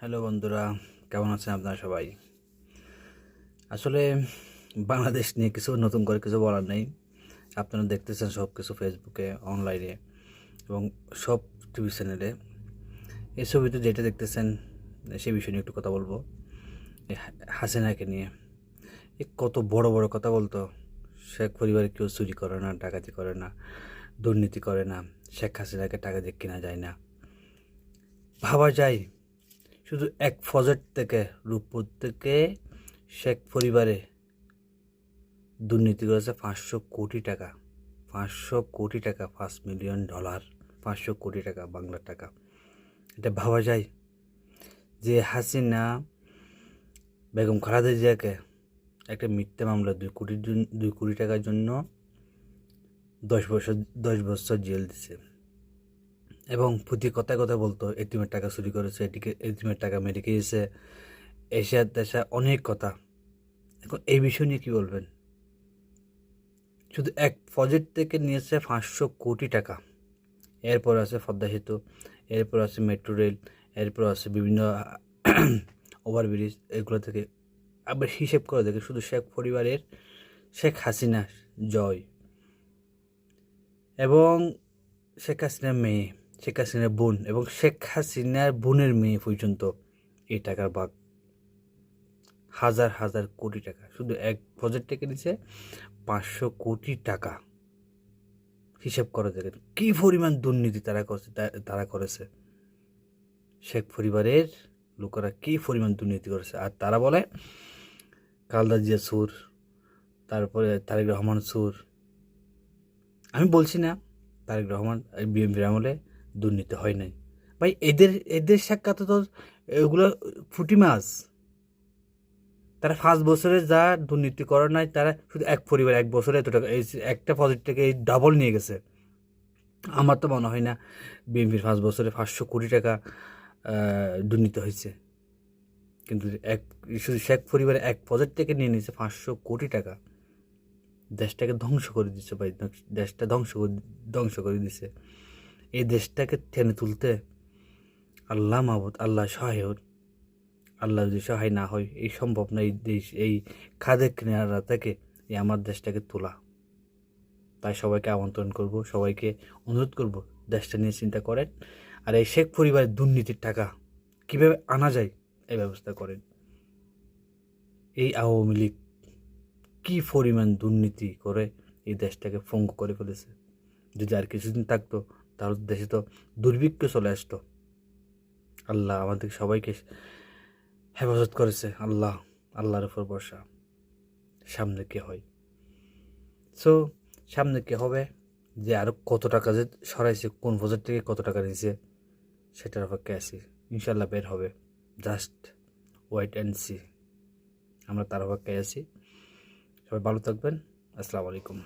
Hello বন্ধুরা, কেমন আছেন আপনারা সবাই? আসলে বাংলাদেশ নিয়ে কিছু নতুন করে কিছু বলার নেই। আপনারা দেখতেছেন সব কিছু ফেসবুকে, অনলাইনে এবং সব টিভি চ্যানেলে। এই ছবিতে যেটা দেখতেছেন সেই বিষয় নিয়ে একটু কথা বলবো। হাসিনাকে নিয়ে কত বড় বড় কথা বলতো। শেখ পরিবারে কেউ চুরি করে না, ডাকাতি করে না, দুর্নীতি করে না, শেখ হাসিনাকে টাকা দিয়ে কেনা যায় না। ভাবা যায় শুধু এক প্রজেক্ট থেকে, রূপপুর থেকে শেখ পরিবারে দুর্নীতি করেছে 500 কোটি টাকা। 500 কোটি টাকা, $5 মিলিয়ন, 500 কোটি টাকা বাংলার টাকা। এটা ভাবা যায় যে হাসিনা বেগম খালেদা জিয়াকে একটা মিথ্যা মামলা 2 কোটি টাকার জন্য 10 বছর জেল দিছে এবং প্রতি কথায় কথা বলতো এটিএমের টাকা চুরি করেছে, এটিএমের টাকা মেরে খেয়েছে, এশিয়ার দেশা অনেক কথা। এখন এই বিষয় নিয়ে কী বলবেন? শুধু এক প্রজেক্ট থেকে নিয়েছে 500 কোটি টাকা। এরপর আছে পদ্মা সেতু, এরপর আছে মেট্রো রেল, এরপর আছে বিভিন্ন ওভারব্রিজ। এগুলো থেকে আবার হিসেব করে দেখে শুধু শেখ পরিবারের, শেখ হাসিনা জয় এবং শেখ হাসিনার মেয়ে, শেখ হাসিনার বোন এবং শেখ হাসিনার বোনের মেয়ে পর্যন্ত এই টাকার ভাগ হাজার হাজার কোটি টাকা। শুধু এক প্রজেক্ট থেকে নিচ্ছে 500 কোটি টাকা। হিসাব করে দেখেন কী পরিমাণ দুর্নীতি তারা করেছে। শেখ পরিবারের লোকেরা কী পরিমাণ দুর্নীতি করেছে। আর তারা বলে খালেদা জিয়া সুর, তারপরে তারেক রহমান সুর। আমি বলছি না তারেক রহমান বিএনপির আমলে দুর্নীতি হয় নাই। ভাই এদের সাক্ষাতে তো এগুলো ফুটি মাছ। তারা 5 বছরে যা দুর্নীতি করে নাই, তারা শুধু এক পরিবার 1 বছরে এত টাকা, এই একটা প্রজেক্ট থেকে এই ডাবল নিয়ে গেছে। আমার তো মনে হয় না বিএনপির 5 বছরে 500 কোটি টাকা দুর্নীতি হয়েছে। কিন্তু শুধু শেখ পরিবারে এক প্রজেক্ট থেকে নিয়ে নিয়েছে 500 কোটি টাকা। দেশটাকে ধ্বংস করে দিচ্ছে ভাই, দেশটা ধ্বংস করে দিছে। এই দেশটাকে টেনে তুলতে আল্লাহ মাহবুদ, আল্লাহ সহায়। আল্লাহ যদি সহায় না হয় এই সম্ভব না। এই দেশ, এই খাদের কিনারা থেকে এই আমার দেশটাকে তোলা। তাই সবাইকে আমন্ত্রণ করব, সবাইকে অনুরোধ করব দেশটা নিয়ে চিন্তা করেন। আর এই শেখ পরিবারের দুর্নীতির টাকা কীভাবে আনা যায় এই ব্যবস্থা করেন। এই আওয়ামী লীগ কী পরিমাণ দুর্নীতি করে এই দেশটাকে পঙ্গু করে ফেলেছে। যদি আর কিছুদিন থাকতো তাহলে দেশে তো দুর্ভিক্ষ চলে আসতো। আল্লাহ আমাদের সবাইকে হেফাজত করেছে। আল্লাহর উপর ভরসা। সামনে কি হয়? সো সামনে কি হবে, যে আরও কত টাকা যে সরাইছে, কোন প্রজেক্ট থেকে কত টাকা নিয়েছে সেটার অপেক্ষায় আছি। ইনশাল্লাহ বের হবে। Just wait and see. আমরা তার অপেক্ষায় আছি। সবাই ভালো থাকবেন। আসসালামু আলাইকুম।